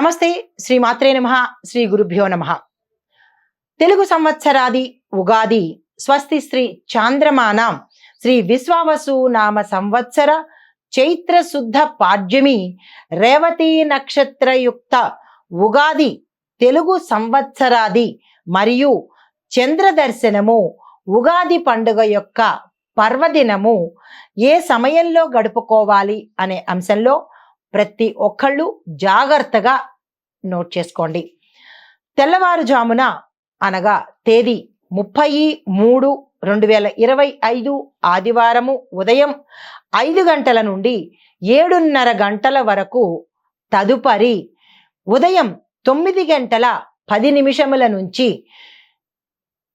నమస్తే. శ్రీ మాత్రే నమః. శ్రీ గురుభ్యో నమః. తెలుగు సంవత్సరాది ఉగాది స్వస్తి శ్రీ చాంద్రమానం శ్రీ విశ్వావసు నామ సంవత్సర చైత్ర శుద్ధ పాడ్యమి రేవతి నక్షత్రయుక్త ఉగాది తెలుగు సంవత్సరాది మరియు చంద్ర దర్శనము ఉగాది పండుగ యొక్క పర్వదినము ఏ సమయంలో గడుపుకోవాలి అనే అంశంలో ప్రతి ఒక్కళ్ళు జాగ్రత్తగా నోట్ చేసుకోండి. తెల్లవారుజామున అనగా తేదీ 30/3/2025 ఆదివారము ఉదయం 5 గంటల నుండి 7:30 గంటల వరకు, తదుపరి ఉదయం 9:10 నుంచి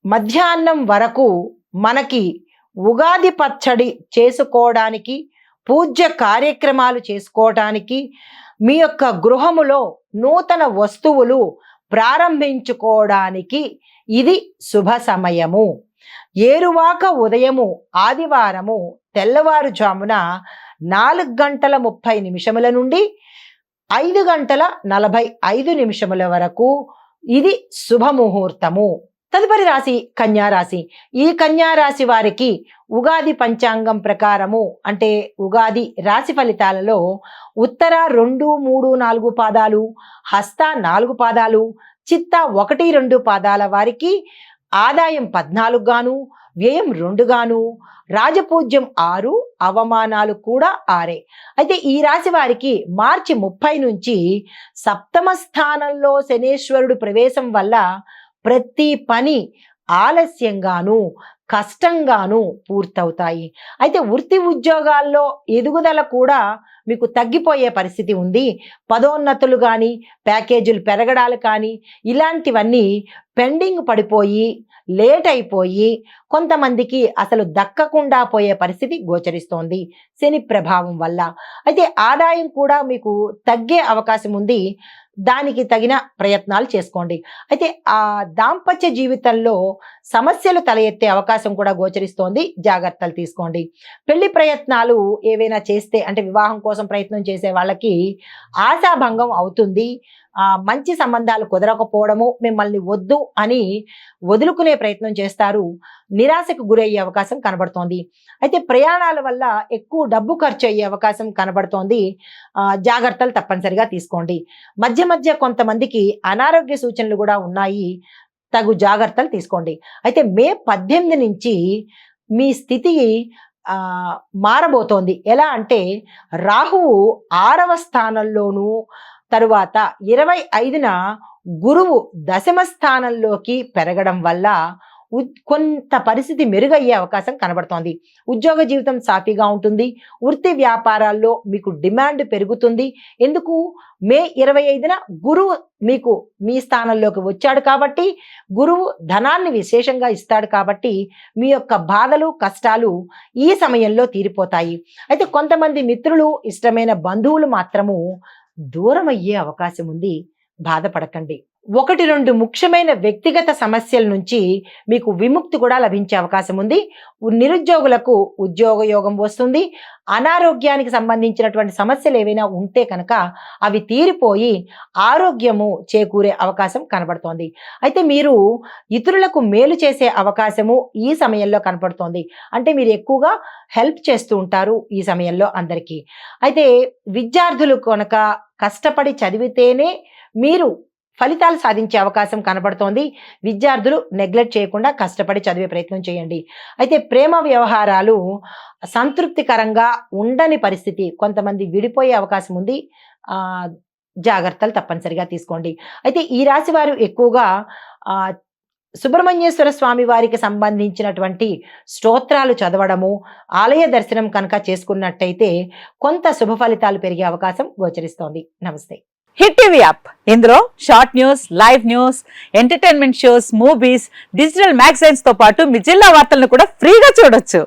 మధ్యాహ్నం వరకు మనకి ఉగాది పచ్చడి చేసుకోవడానికి, పూజ్య కార్యక్రమాలు చేసుకోవడానికి, మీ యొక్క గృహములో నూతన వస్తువులు ప్రారంభించుకోవడానికి ఇది శుభ సమయము. ఏరువాక ఉదయము ఆదివారము తెల్లవారుజామున 4:30 నుండి 5:45 వరకు ఇది శుభముహూర్తము. తదుపరి రాశి కన్యారాశి. ఈ కన్యారాశి వారికి ఉగాది పంచాంగం ప్రకారము అంటే ఉగాది రాశి ఫలితాలలో ఉత్తర 2, 3, 4 పాదాలు, హస్త 4 పాదాలు, చిత్త 1, 2 పాదాల వారికి ఆదాయం 14 గాను, వ్యయం 2 గాను, రాజపూజ్యం 6, అవమానాలు కూడా 6. అయితే ఈ రాశి వారికి మార్చి 30 నుంచి సప్తమ స్థానంలో శనేశ్వరుడు ప్రవేశం వల్ల ప్రతి పని ఆలస్యంగాను కష్టంగాను పూర్తవుతాయి. అయితే వృత్తి ఉద్యోగాల్లో ఎదుగుదల కూడా మీకు తగ్గిపోయే పరిస్థితి ఉంది. పదోన్నతులు కానీ, ప్యాకేజీలు పెరగడాలు కానీ ఇలాంటివన్నీ పెండింగ్ పడిపోయి లేట్ అయిపోయి కొంతమందికి అసలు దక్కకుండా పోయే పరిస్థితి గోచరిస్తోంది శని ప్రభావం వల్ల. అయితే ఆదాయం కూడా మీకు తగ్గే అవకాశం ఉంది. దానికి తగిన ప్రయత్నాలు చేసుకోండి. అయితే ఆ దాంపత్య జీవితంలో సమస్యలు తల ఎత్తే అవకాశం కూడా గోచరిస్తోంది. జాగ్రత్తలు తీసుకోండి. పెళ్లి ప్రయత్నాలు ఏవైనా చేస్తే అంటే వివాహం కోసం ప్రయత్నం చేసే వాళ్ళకి ఆశాభంగం అవుతుంది. మంచి సంబంధాలు కుదరకపోవడము, మిమ్మల్ని వద్దు అని వదులుకునే ప్రయత్నం చేస్తారు. నిరాశకు గురయ్యే అవకాశం కనబడుతోంది. అయితే ప్రయాణాల వల్ల ఎక్కువ డబ్బు ఖర్చు అయ్యే అవకాశం కనబడుతోంది. జాగ్రత్తలు తప్పనిసరిగా తీసుకోండి. మధ్య మధ్య కొంతమందికి అనారోగ్య సూచనలు కూడా ఉన్నాయి. తగు జాగ్రత్తలు తీసుకోండి. అయితే మే 18 నుంచి మీ స్థితి మారబోతోంది. ఎలా అంటే రాహువు 6వ స్థానంలోనూ, తరువాత 25న గురువు 10వ స్థానంలోకి పెరగడం వల్ల కొంత పరిస్థితి మెరుగయ్యే అవకాశం కనబడుతోంది. ఉద్యోగ జీవితం సాఫీగా ఉంటుంది. వృత్తి వ్యాపారాల్లో మీకు డిమాండ్ పెరుగుతుంది. ఎందుకు? మే 25న గురువు మీకు మీ స్థానంలోకి వచ్చాడు కాబట్టి, గురువు ధనాన్ని విశేషంగా ఇస్తాడు కాబట్టి మీ యొక్క బాధలు కష్టాలు ఈ సమయంలో తీరిపోతాయి. అయితే కొంతమంది మిత్రులు, ఇష్టమైన బంధువులు మాత్రము దూరం అయ్యే అవకాశం ఉంది. బాధపడకండి. 1-2 ముఖ్యమైన వ్యక్తిగత సమస్యల నుంచి మీకు విముక్తి కూడా లభించే అవకాశం ఉంది. నిరుద్యోగులకు ఉద్యోగ యోగం వస్తుంది. అనారోగ్యానికి సంబంధించినటువంటి సమస్యలు ఏవైనా ఉంటే కనుక అవి తీరిపోయి ఆరోగ్యము చేకూరే అవకాశం కనబడుతోంది. అయితే మీరు ఇతరులకు మేలు చేసే అవకాశము ఈ సమయంలో కనపడుతోంది. అంటే మీరు ఎక్కువగా హెల్ప్ చేస్తూ ఉంటారు ఈ సమయంలో అందరికీ. అయితే విద్యార్థులు కనుక కష్టపడి చదివితేనే మీరు ఫలితాలు సాధించే అవకాశం కనబడుతోంది. విద్యార్థులు నెగ్లెక్ట్ చేయకుండా కష్టపడి చదివే ప్రయత్నం చేయండి. అయితే ప్రేమ వ్యవహారాలు సంతృప్తికరంగా ఉండని పరిస్థితి, కొంతమంది విడిపోయే అవకాశం ఉంది. జాగ్రత్తలు తప్పనిసరిగా తీసుకోండి. అయితే ఈ రాశి వారు ఎక్కువగా సుబ్రహ్మణ్యేశ్వర స్వామి వారికి సంబంధించినటువంటి స్తోత్రాలు చదవడము, ఆలయ దర్శనం కనుక చేసుకున్నట్టయితే కొంత శుభ ఫలితాలు పెరిగే అవకాశం గోచరిస్తోంది. నమస్తే. హిట్ టీవీ యాప్, ఇందులో short news, live news, entertainment shows, movies, digital magazines తో పాటు మీ జిల్లా వార్తలను కూడా ఫ్రీగా చూడొచ్చు.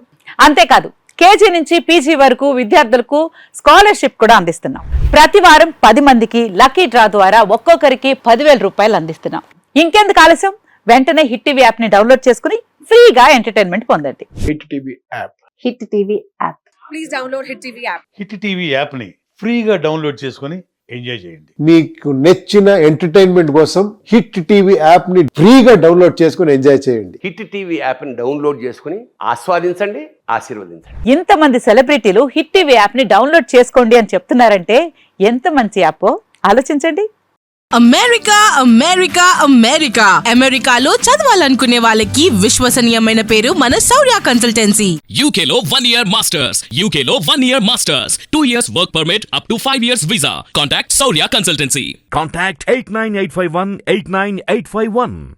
అంతేకాదు కేజీ నుంచి పీజీ వరకు విద్యార్థులకు స్కాలర్షిప్ కూడా అందిస్తున్నాం. ప్రతి వారం 10 మందికి లక్కీ డ్రా ద్వారా ఒక్కొక్కరికి 10,000 రూపాయలు అందిస్తున్నాం. ఇంకెందుకు ఆలస్యం? వెంటనే హిట్ టీవీ యాప్ ని డౌన్లోడ్ చేసుకుని ఫ్రీగా ఎంటర్టైన్మెంట్ పొందండి. Hit TV app. Hit TV app. Please download hit TV app. Hit TV app ని ఫ్రీగా డౌన్లోడ్ చేసుకొని ఎంజాయ్ చేయండి. మీకు నచ్చిన ఎంటర్టైన్మెంట్ కోసం హిట్ టీవీ యాప్ ని ఫ్రీగా డౌన్లోడ్ చేసుకుని ఎంజాయ్ చేయండి. హిట్ టీవీ యాప్ని డౌన్లోడ్ చేసుకుని ఆస్వాదించండి, ఆశీర్వదించండి. ఇంతమంది సెలబ్రిటీలు హిట్ టీవీ యాప్ ని డౌన్లోడ్ చేసుకోండి అని చెప్తున్నారంటే ఎంత మంచి యాప్ ఆలోచించండి. అమెరికా అమెరికా అమెరికా అమెరికాలో చదవాలనుకునే వాళ్ళకి విశ్వసనీయమైన పేరు మన శౌర్య consultancy. UK Law 1 Year Masters. UK Law 1 Year Masters. 2 years work permit up to 5 years visa. Contact Saurya Consultancy. Contact 89851 89851.